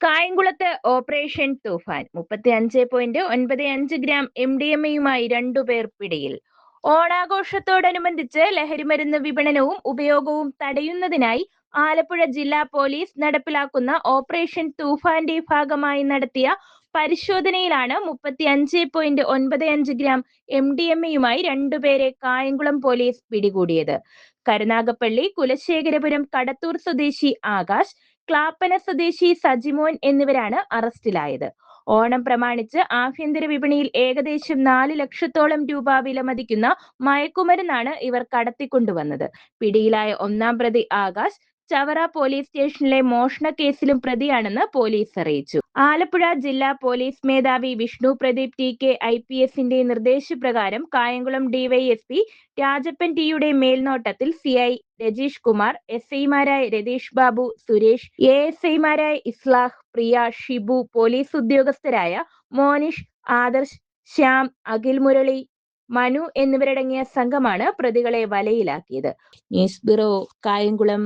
കായംകുളത്ത് ഓപ്പറേഷൻ തൂഫാൻ 35.95 ഗ്രാം MDMA-യുമായി രണ്ടുപേർ പിടിയിൽ. ഓണാഘോഷത്തോടനുബന്ധിച്ച് ലഹരിമരുന്ന് വിപണനവും ഉപയോഗവും തടയുന്നതിനായി ആലപ്പുഴ ജില്ലാ പോലീസ് നടപ്പിലാക്കുന്ന ഓപ്പറേഷൻ തൂഫാന്റെ ഭാഗമായി നടത്തിയ പരിശോധനയിലാണ് 35.95 ഗ്രാം MDMA-യുമായി രണ്ടുപേരെ കായംകുളം പോലീസ് പിടികൂടിയത്. കരുനാഗപ്പള്ളി കുലശേഖരപുരം കടത്തൂർ സ്വദേശി ആകാശ്, ക്ലാപ്പന സ്വദേശി സജിമോൻ എന്നിവരാണ് അറസ്റ്റിലായത്. ഓണം പ്രമാണിച്ച് ആഭ്യന്തര വിപണിയിൽ ഏകദേശം 4 ലക്ഷത്തോളം രൂപ വിലമതിക്കുന്ന മയക്കുമരുന്നാണ് ഇവർ കടത്തിക്കൊണ്ടുവന്നത്. പിടിയിലായ ഒന്നാം പ്രതി ആകാശ് ചവറ പോലീസ് സ്റ്റേഷനിലെ മോഷണ കേസിലും പ്രതിയാണെന്ന് പോലീസ് അറിയിച്ചു. ആലപ്പുഴ ജില്ലാ പോലീസ് മേധാവി വിഷ്ണു പ്രദീപ് TK IPSന്റെ നിർദ്ദേശപ്രകാരം കായംകുളം DYSP രാജപ്പൻ ടിയുടെ മേൽനോട്ടത്തിൽ CI രജീഷ് കുമാർ, SI-മാരായ രതീഷ് ബാബു, സുരേഷ്, ASI-മാരായ ഇസ്ലാഹ്, പ്രിയ, ഷിബു, പോലീസ് ഉദ്യോഗസ്ഥരായ മോനിഷ്, ആദർശ്, ശ്യാം, അഖിൽ മുരളി, മനു എന്നിവരടങ്ങിയ സംഘമാണ് പ്രതികളെ വലയിലാക്കിയത്. News bureau, Kayamkulam.